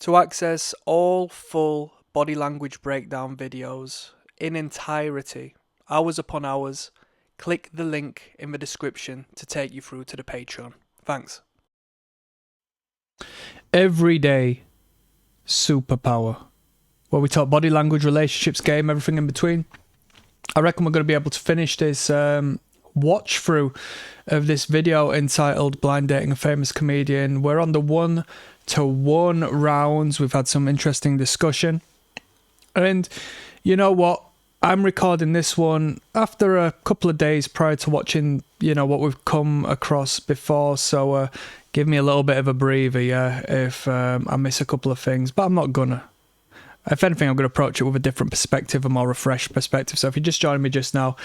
To access all full body language breakdown videos in entirety, hours upon hours, click the link in the description to take you through to the Patreon. Thanks. Everyday superpower. Where we talk body language, relationships, game, everything in between. I reckon we're going to be able to finish this watch through of this video entitled Blind Dating a Famous Comedian. We're on the 1-to-1 rounds. We've had some interesting discussion. And you know what? I'm recording this one after a couple of days prior to watching, what we've come across before. So give me a little bit of a breather, if I miss a couple of things. But I'm not gonna. If anything, I'm going to approach it with a different perspective, a more refreshed perspective. So if you're just joining me just now,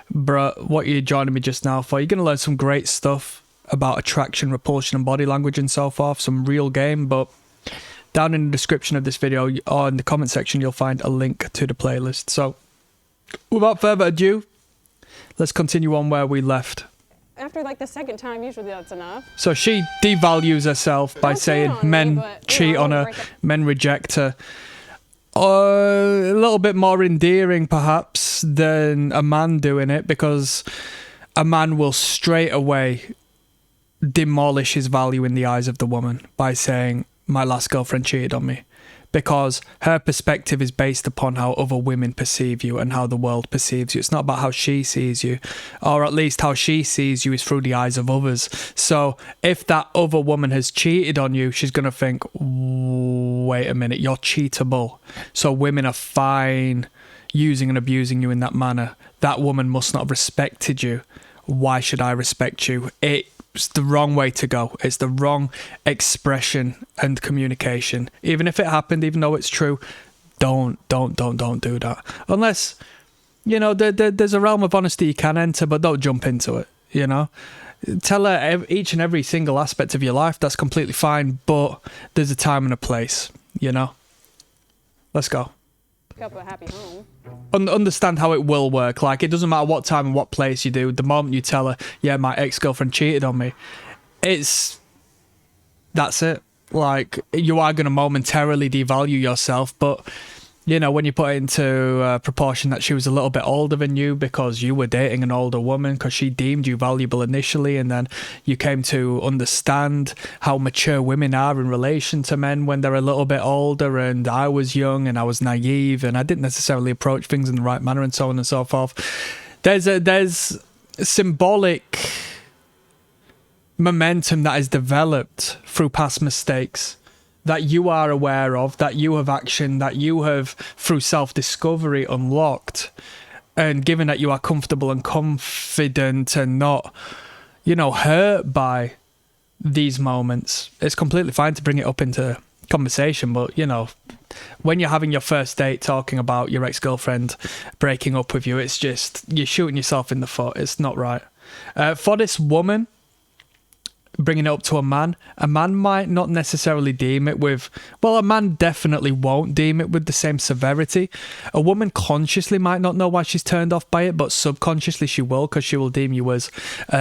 bro, what are you joining me just now for? You're going to learn some great stuff about attraction, repulsion, and body language and so forth. Some real game. But down in the description of this video or in the comment section, you'll find a link to the playlist. So without further ado, let's continue on where we left. After like the second time, usually that's enough. So she devalues herself by saying men cheat on her, men reject her. A little bit more endearing perhaps than a man doing it, because a man will straight away demolish his value in the eyes of the woman by saying, my last girlfriend cheated on me, because her perspective is based upon how other women perceive you and how the world perceives you. It's not about how she sees you, or at least how she sees you is through the eyes of others. So if that other woman has cheated on you, she's going to think, wait a minute, you're cheatable. So women are fine using and abusing you in that manner. That woman must not have respected you. Why should I respect you? It's the wrong way to go. It's the wrong expression and communication. Even if it happened, even though it's true, don't do that. Unless, there's a realm of honesty you can enter, but don't jump into it, Tell her each and every single aspect of your life. That's completely fine, but there's a time and a place, Let's go. Up a happy home. Understand how it will work. Like, it doesn't matter what time and what place you do. The moment you tell her, yeah, my ex-girlfriend cheated on me, that's it. Like, you are going to momentarily devalue yourself, but when you put it into proportion that she was a little bit older than you because you were dating an older woman because she deemed you valuable initially, and then you came to understand how mature women are in relation to men when they're a little bit older, and I was young and I was naive and I didn't necessarily approach things in the right manner and so on and so forth. There's symbolic momentum that is developed through past mistakes that you are aware of, that you have action, that you have, through self-discovery, unlocked. And given that you are comfortable and confident and not, hurt by these moments, it's completely fine to bring it up into conversation. But, when you're having your first date talking about your ex-girlfriend breaking up with you, it's just, you're shooting yourself in the foot. It's not right. For this woman, bringing it up to a man might not necessarily deem it with, a man definitely won't deem it with the same severity. A woman consciously might not know why she's turned off by it, but subconsciously she will, because she will deem you as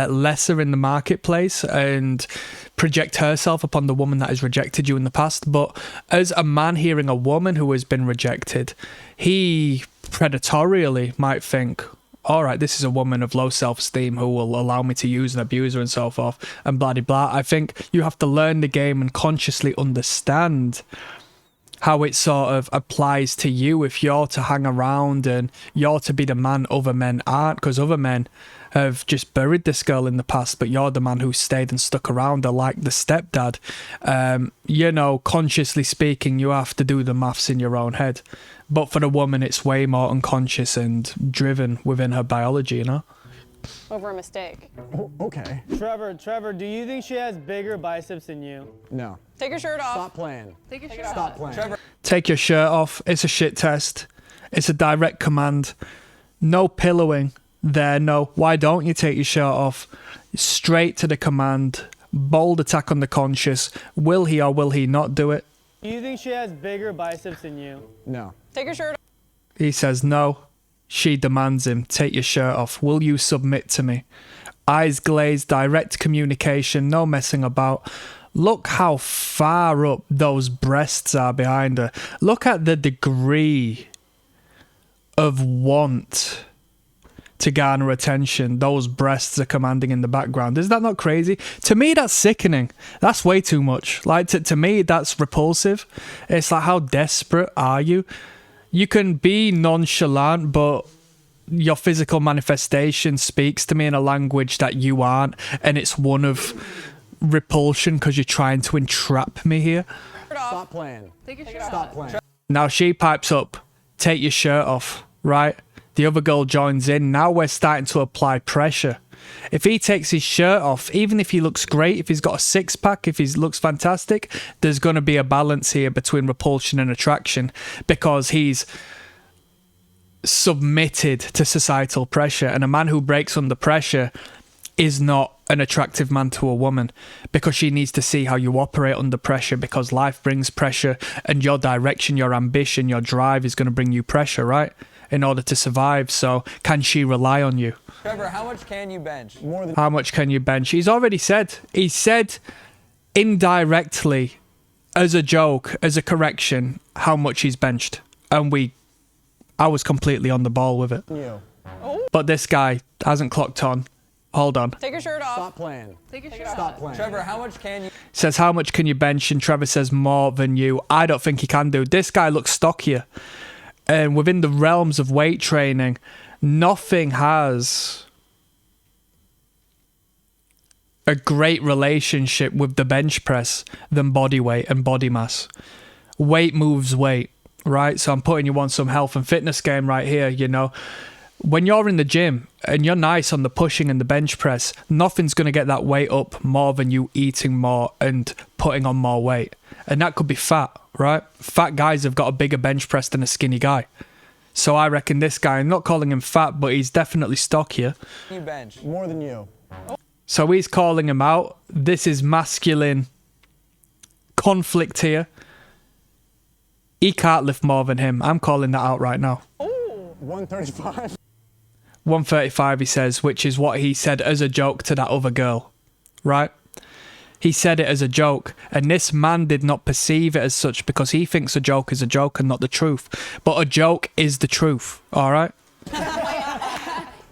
lesser in the marketplace and project herself upon the woman that has rejected you in the past. But as a man hearing a woman who has been rejected, he predatorially might think, all right, this is a woman of low self-esteem who will allow me to use and abuse her and so forth, and blah, blah, blah. I think you have to learn the game and consciously understand how it sort of applies to you if you're to hang around and you're to be the man other men aren't, because other men have just buried this girl in the past, but you're the man who stayed and stuck around her like the stepdad. Consciously speaking, you have to do the maths in your own head. But for the woman, it's way more unconscious and driven within her biology, Over a mistake. Oh, okay. Trevor, do you think she has bigger biceps than you? No. Take your shirt off. Stop playing. Take your shirt Stop off. playing. Trevor. Take your shirt off. It's a shit test. It's a direct command. No pillowing there. No. Why don't you take your shirt off? Straight to the command. Bold attack on the conscious. Will he or will he not do it? Do you think she has bigger biceps than you? No. Take your shirt off. He says no. She demands him, take your shirt off. Will you submit to me? Eyes glazed, direct communication, no messing about. Look how far up those breasts are behind her. Look at the degree of want to garner attention those breasts are commanding in the background. Is that not crazy? To me, that's sickening. That's way too much. Like, to me, that's repulsive. It's like, how desperate are you? You can be nonchalant, but your physical manifestation speaks to me in a language that you aren't, and it's one of repulsion because you're trying to entrap me here. Stop playing. Take your shirt Stop off. playing. Now she pipes up, take your shirt off, right? The other girl joins in. Now we're starting to apply pressure. If he takes his shirt off, even if he looks great, if he's got a six-pack, if he looks fantastic, there's going to be a balance here between repulsion and attraction because he's submitted to societal pressure. And a man who breaks under pressure is not an attractive man to a woman because she needs to see how you operate under pressure because life brings pressure and your direction, your ambition, your drive is going to bring you pressure, right? In order to survive. So can she rely on you? Trevor, how much can you bench? More than How much can you bench? He's already said. He said indirectly as a joke, as a correction, how much he's benched. And I was completely on the ball with it. you. But this guy hasn't clocked on. Hold on. Take your shirt off. Stop playing. Take your shirt Stop off. playing. Trevor, how much can you? Says, how much can you bench? And Trevor says, more than you. I don't think he can do. This guy looks stockier. And within the realms of weight training, nothing has a great relationship with the bench press than body weight and body mass. Weight moves weight, right? So I'm putting you on some health and fitness game right here, you know. When you're in the gym and you're nice on the pushing and the bench press, nothing's going to get that weight up more than you eating more and putting on more weight. And that could be fat, right? Fat guys have got a bigger bench press than a skinny guy. So I reckon this guy, I'm not calling him fat, but he's definitely stockier. You bench. More than you. So he's calling him out. This is masculine conflict here. He can't lift more than him. I'm calling that out right now. 135. 135, he says, which is what he said as a joke to that other girl, right? He said it as a joke, and this man did not perceive it as such because he thinks a joke is a joke and not the truth. But a joke is the truth, all right?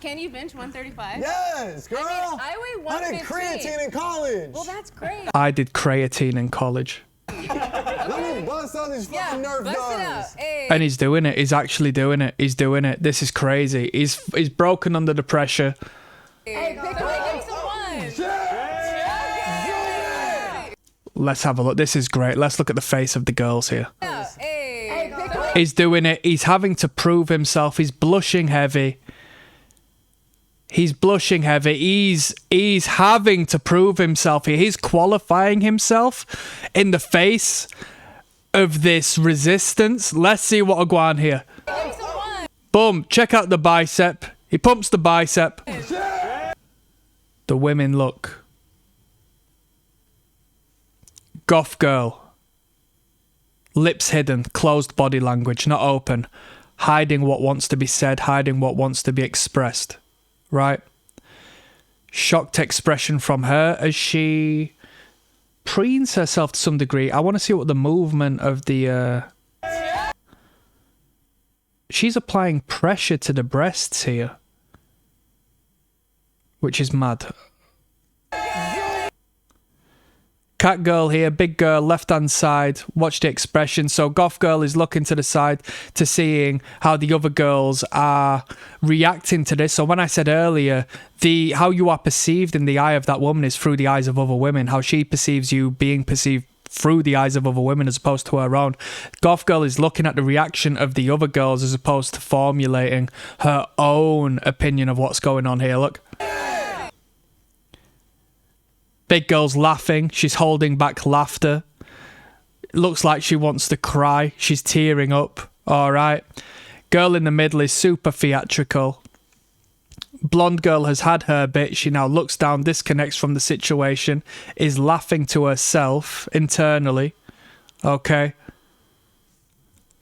Can you bench 135? Yes, girl. I weigh 115. I did creatine in college. Well, that's great. I did creatine in college. Let me bust out these fucking nerve bust it out. guns. Hey. And he's doing it. He's actually doing it. He's doing it. This is crazy. He's broken under the pressure. Hey, pick one. Let's have a look. This is great. Let's look at the face of the girls here. Hey, pick one. He's doing it. He's having to prove himself. He's blushing heavy. He's blushing heavy. He's having to prove himself here. He's qualifying himself in the face of this resistance. Let's see what I go on here. Boom. Check out the bicep. He pumps the bicep. The women look. Goth girl. Lips hidden. Closed body language. Not open. Hiding what wants to be said. Hiding what wants to be expressed. Right? Shocked expression from her as she preens herself to some degree. I want to see what the movement of the... She's applying pressure to the breasts here. Which is mad. Cat girl here, big girl, left-hand side. Watch the expression. So goth girl is looking to the side to seeing how the other girls are reacting to this. So when I said earlier, how you are perceived in the eye of that woman is through the eyes of other women. How she perceives you being perceived through the eyes of other women as opposed to her own. Goth girl is looking at the reaction of the other girls as opposed to formulating her own opinion of what's going on here. Look. Big girl's laughing. She's holding back laughter. It looks like she wants to cry. She's tearing up. All right. Girl in the middle is super theatrical. Blonde girl has had her bit. She now looks down, disconnects from the situation, is laughing to herself internally. Okay.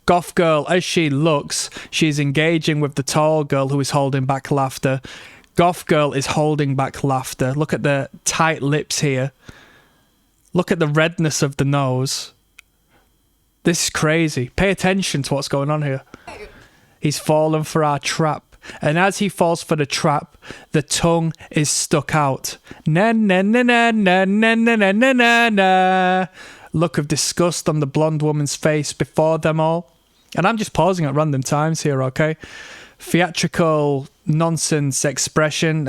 Goth girl, as she looks, she's engaging with the tall girl who is holding back laughter. Goth girl is holding back laughter. Look at the tight lips here. Look at the redness of the nose. This is crazy. Pay attention to what's going on here. He's fallen for our trap. And as he falls for the trap, the tongue is stuck out. Na na na na na na na na na na na. Look of disgust on the blonde woman's face before them all. And I'm just pausing at random times here, okay? Theatrical nonsense expression.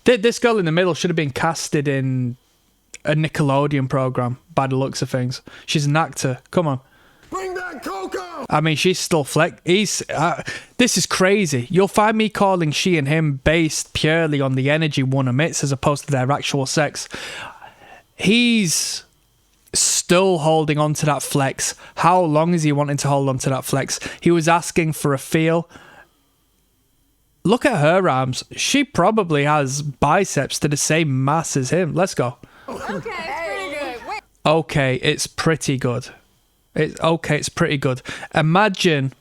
This girl in the middle should have been casted in a Nickelodeon program by the looks of things. She's an actor. Come on. Bring back Coco! I mean, she's still this is crazy. You'll find me calling she and him based purely on the energy one emits as opposed to their actual sex. He's still holding on to that flex. How long is he wanting to hold on to that flex? He was asking for a feel. Look at her arms. She probably has biceps to the same mass as him. Let's go. Okay, it's pretty good. Wait. Okay, it's pretty good. Imagine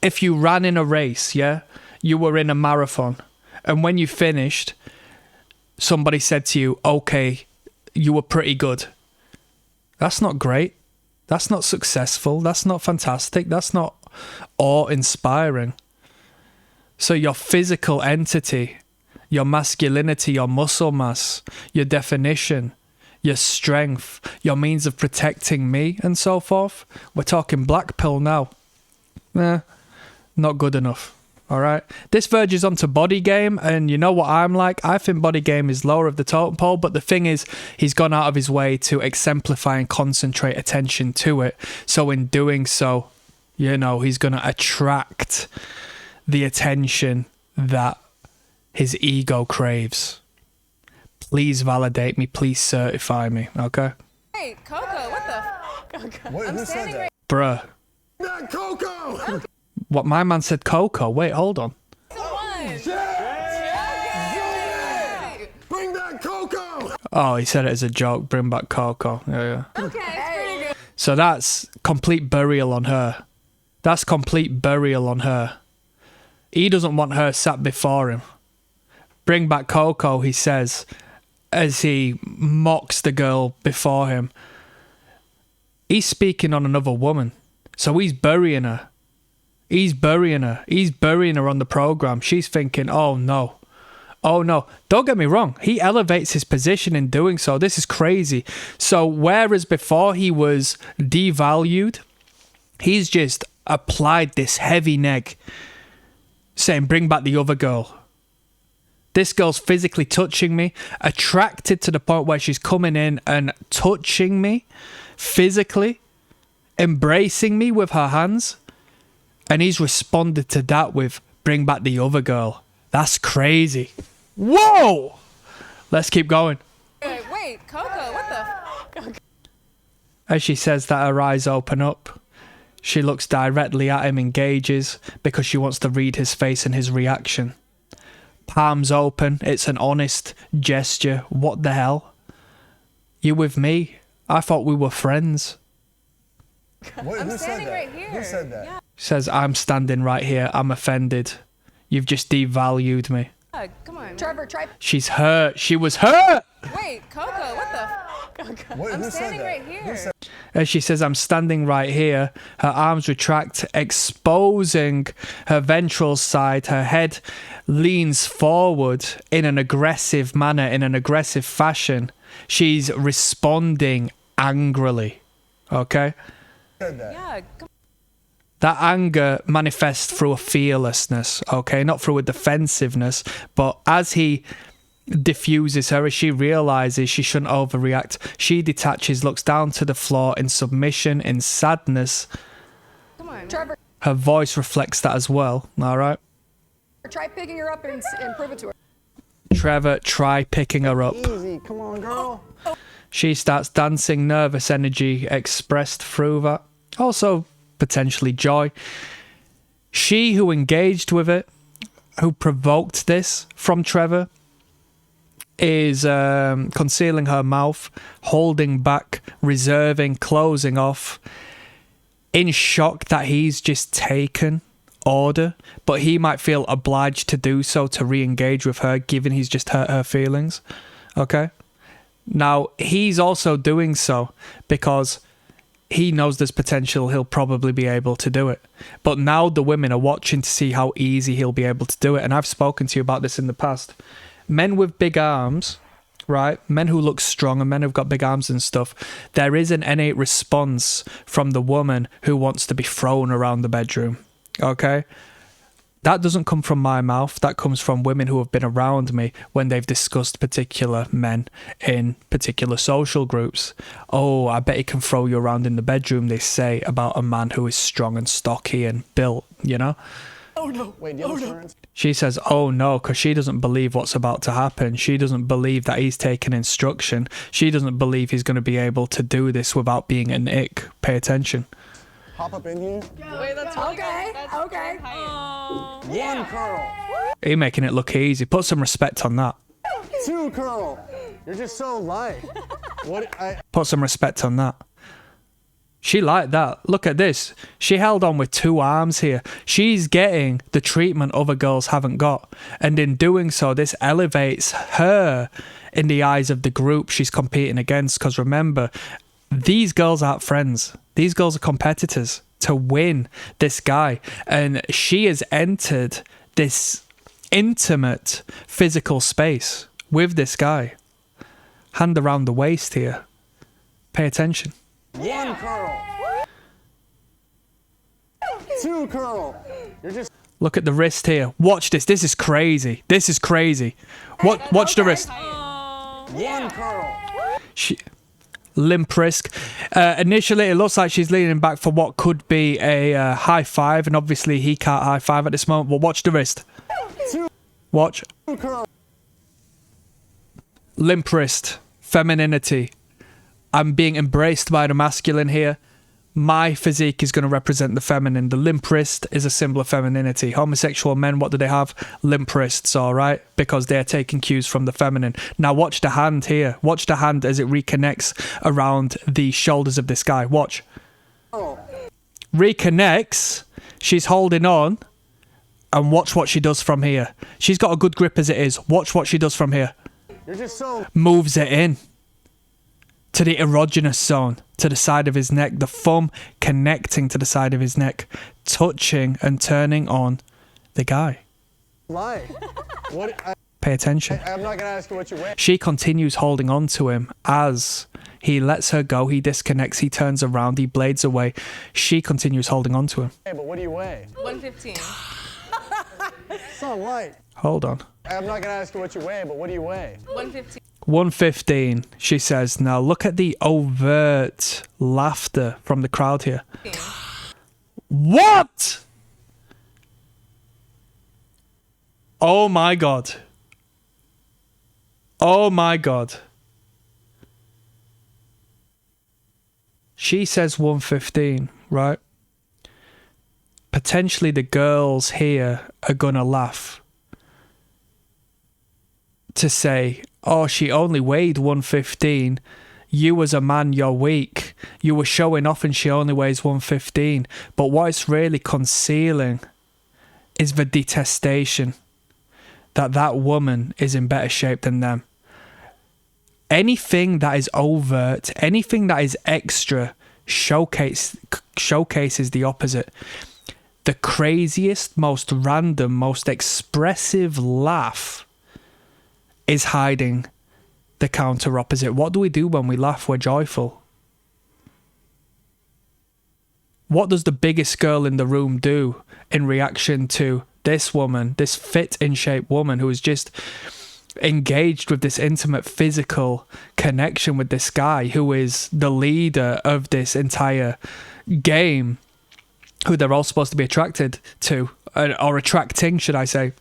if you ran in a race, yeah? You were in a marathon, and when you finished, somebody said to you, okay, you were pretty good. That's not great. That's not successful. That's not fantastic. That's not awe-inspiring. So your physical entity, your masculinity, your muscle mass, your definition, your strength, your means of protecting me, and so forth. We're talking black pill now. Not good enough. All right. This verges onto body game, and you know what I'm like. I think body game is lower of the totem pole, but the thing is, he's gone out of his way to exemplify and concentrate attention to it. So in doing so, you know, he's going to attract the attention that his ego craves. Please validate me. Please certify me. Okay? Wait, Coco, what the? Wait, who said that? Bruh. Bring back Coco! What, my man said Coco? Wait, hold on. Bring back Coco! Oh, he said it as a joke. Bring back Coco. Yeah. Okay, it's pretty good. So that's complete burial on her. That's complete burial on her. He doesn't want her sat before him. Bring back Coco, he says, as he mocks the girl before him. He's speaking on another woman. So he's burying her. He's burying her. He's burying her on the program. She's thinking, oh no. Oh no. Don't get me wrong. He elevates his position in doing so. This is crazy. So whereas before he was devalued, he's just applied this heavy neg, saying, bring back the other girl. This girl's physically touching me, attracted to the point where she's coming in and touching me physically, embracing me with her hands. And he's responded to that with, bring back the other girl. That's crazy. Whoa! Let's keep going. Wait, Coco, what the? As she says that, her eyes open up. She looks directly at him, engages, because she wants to read his face and his reaction. Palms open. It's an honest gesture. What the hell? You with me? I thought we were friends. Wait, who said standing that? right here. Who said that? Yeah. Says, I'm standing right here. I'm offended. You've just devalued me. Come on. Trevor, try. She's hurt. She was hurt. Wait, Coco, what the? Wait, I'm who said standing that? right Who here. said As she says, I'm standing right here. Her arms retract, exposing her ventral side. Her head leans forward in an aggressive manner, in an aggressive fashion. She's responding angrily. Okay? that? Yeah, come That anger manifests through a fearlessness, okay? Not through a defensiveness, but as he diffuses her, as she realizes she shouldn't overreact, she detaches, looks down to the floor in submission, in sadness. on. Trevor, Her voice reflects that as well, all right? try picking her up and prove it to her. Trevor, try picking her up. Easy, come on, girl. She starts dancing, nervous energy expressed through that. Also, potentially joy. She who engaged with it, who provoked this from Trevor, is concealing her mouth, holding back, reserving, closing off, in shock that he's just taken order, but he might feel obliged to do so to re-engage with her, given he's just hurt her feelings. Okay? Now, he's also doing so because he knows there's potential he'll probably be able to do it. But now the women are watching to see how easy he'll be able to do it. And I've spoken to you about this in the past. Men with big arms, right? Men who look strong and men who've got big arms and stuff, there is an innate response from the woman who wants to be thrown around the bedroom. Okay? That doesn't come from my mouth. That comes from women who have been around me when they've discussed particular men in particular social groups. Oh, I bet he can throw you around in the bedroom, they say about a man who is strong and stocky and built, you know? Oh no. Wait, do you have insurance? She says, oh no, because she doesn't believe what's about to happen. She doesn't believe that he's taken instruction. She doesn't believe he's going to be able to do this without being an ick. Pay attention. Hop up in you. Wait, that's really Okay, good. That's okay. good height. One curl. He making it look easy. Put some respect on that. Two curl. You're just so light. What? Put some respect on that. She liked that. Look at this. She held on with two arms here. She's getting the treatment other girls haven't got. And in doing so, this elevates her in the eyes of the group she's competing against. Because remember, these girls aren't friends. These girls are competitors to win this guy. And she has entered this intimate physical space with this guy. Hand around the waist here. Pay attention. One curl. Two curl. You're just. Look at the wrist here. Watch this. This is crazy. This is crazy. Watch the wrist. One curl. Limp wrist. Initially, it looks like she's leaning back for what could be a high five, and obviously he can't high five at this moment. But watch the wrist. Watch. Two curl. Limp wrist. Femininity. I'm being embraced by the masculine here. My physique is going to represent the feminine. The limp wrist is a symbol of femininity. Homosexual men, what do they have? Limp wrists, all right? Because they're taking cues from the feminine. Now watch the hand here. Watch the hand as it reconnects around the shoulders of this guy. Watch. Reconnects. She's holding on. And watch what she does from here. She's got a good grip as it is. Watch what she does from here. You're just so. Moves it in to the erogenous zone, to the side of his neck, the thumb connecting to the side of his neck, touching and turning on the guy. Light. What? Pay attention. I'm not gonna ask you what you weigh. She continues holding on to him as he lets her go. He disconnects, he turns around, he blades away. She continues holding on to him. Hey, but what do you weigh? 115. So light. Hold on. I'm not gonna ask you what you weigh, but what do you weigh? 115. 115, she says. Now look at the overt laughter from the crowd here. What? Oh my God. Oh my God. She says 115, right? Potentially the girls here are gonna laugh to say, oh, she only weighed 115. You as a man, you're weak. You were showing off and she only weighs 115. But what it's really concealing is the detestation that that woman is in better shape than them. Anything that is overt, anything that is extra, showcases the opposite. The craziest, most random, most expressive laugh is hiding the counter opposite. What do we do when we laugh? We're joyful. What does the biggest girl in the room do in reaction to this woman, this fit in shape woman who is just engaged with this intimate physical connection with this guy who is the leader of this entire game, who they're all supposed to be attracted to, or attracting, should I say?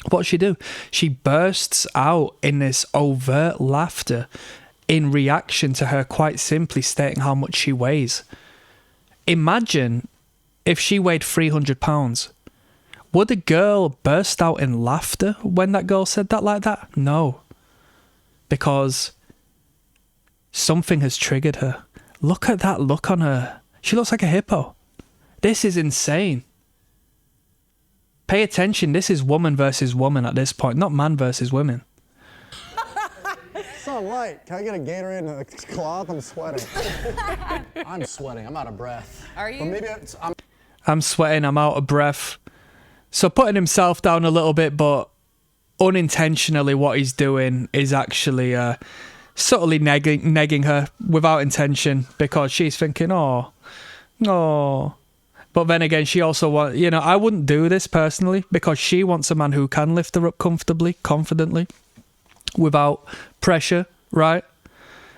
What does she do? She bursts out in this overt laughter in reaction to her quite simply stating how much she weighs. Imagine if she weighed 300 pounds. Would a girl burst out in laughter when that girl said that like that? No. Because something has triggered her. Look at that look on her. She looks like a hippo. This is insane. Pay attention, this is woman versus woman at this point, not man versus women. So of light. Can I get a Gatorade and a cloth? I'm sweating. I'm sweating. I'm out of breath. Are you? But maybe I'm sweating, I'm out of breath. So putting himself down a little bit, but unintentionally what he's doing is actually subtly negging her without intention, because she's thinking, oh. But then again, she also wants, you know, I wouldn't do this personally, because she wants a man who can lift her up comfortably, confidently, without pressure, right?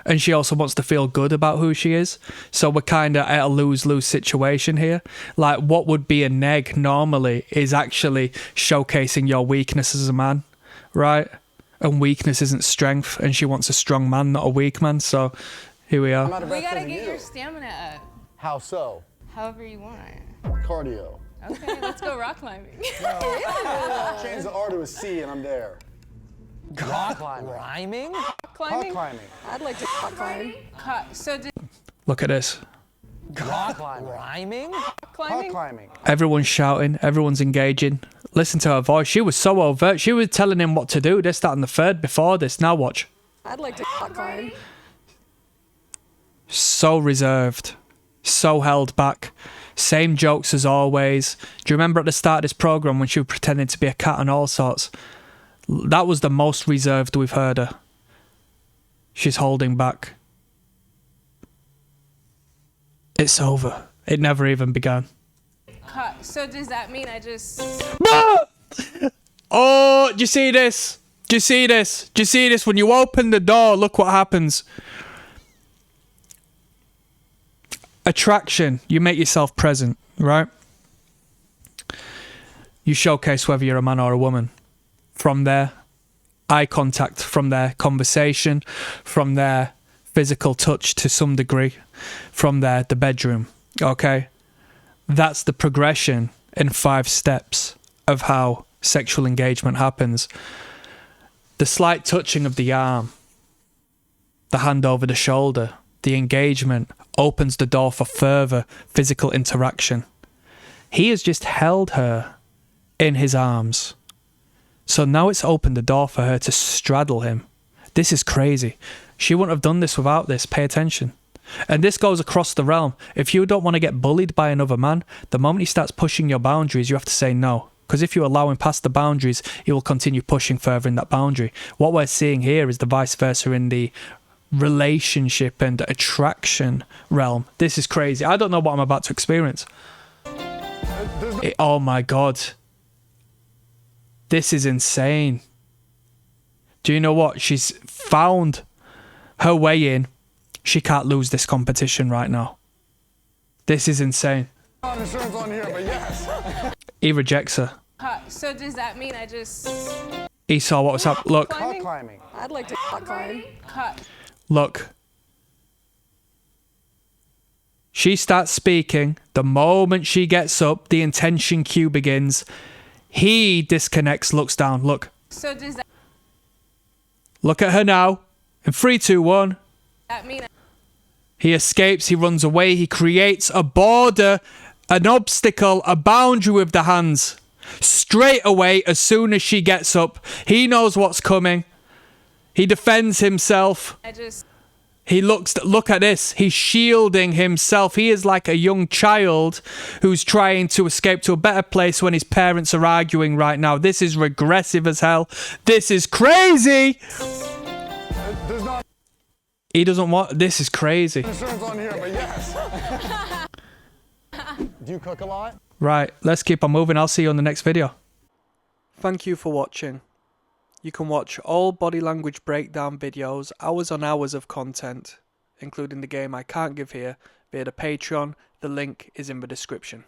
And she also wants to feel good about who she is. So we're kind of at a lose-lose situation here. Like, what would be a neg normally is actually showcasing your weakness as a man, right? And weakness isn't strength, and she wants a strong man, not a weak man. So here we are. I'm out of breath. We gotta from get you. your stamina up. How so? However you want. Cardio. Okay, let's go rock climbing. Change the R to a C and I'm there. Rock rhyming? Rock Climbing? climbing. I'd like to rock climb. So did Look at this. Rock rhyming? Rock Climbing? climbing. Everyone's shouting. Everyone's engaging. Listen to her voice. She was so overt. She was telling him what to do. This, that, and the third before this. Now watch. I'd like to rock climb. So reserved. So held back. Same jokes as always. Do you remember at the start of this program when she was pretending to be a cat and all sorts? That was the most reserved we've heard her. She's holding back. It's over. It never even began. so does that mean I just Oh, do you see this? Do you see this? Do you see this? When you open the door, look what happens. Attraction. You make yourself present, right? You showcase whether you're a man or a woman. From there, eye contact. From there, conversation. From there, physical touch to some degree. From there, the bedroom. Okay? That's the progression in 5 steps of how sexual engagement happens. The slight touching of the arm, the hand over the shoulder, the engagement opens the door for further physical interaction. He has just held her in his arms. So now it's opened the door for her to straddle him. This is crazy. She wouldn't have done this without this. Pay attention. And this goes across the realm. If you don't want to get bullied by another man, the moment he starts pushing your boundaries, you have to say no. Because if you allow him past the boundaries, he will continue pushing further in that boundary. What we're seeing here is the vice versa in the relationship and attraction realm. This is crazy. I don't know what I'm about to experience. Oh my God. This is insane. Do you know what? She's found her way in. She can't lose this competition right now. This is insane. Not insurance on here, but yes. He rejects her. so does that mean I just He saw what was happening. Look, Rock climbing. I'd like to rock climb. look. She starts speaking. The moment she gets up, the intention cue begins. He disconnects, looks down. Look. so does Look at her now. In 3, 2, 1. that mean He escapes, he runs away, he creates a border, an obstacle, a boundary with the hands. Straight away, as soon as she gets up, he knows what's coming. He defends himself. I just Look at this. He's shielding himself. He is like a young child who's trying to escape to a better place when his parents are arguing right now. This is regressive as hell. This is crazy. There's not He doesn't want... This is crazy. insurance on here, but yes. Do you cook a lot? Right, let's keep on moving. I'll see you on the next video. Thank you for watching. You can watch all body language breakdown videos, hours on hours of content, including the game I can't give here, via the Patreon. The link is in the description.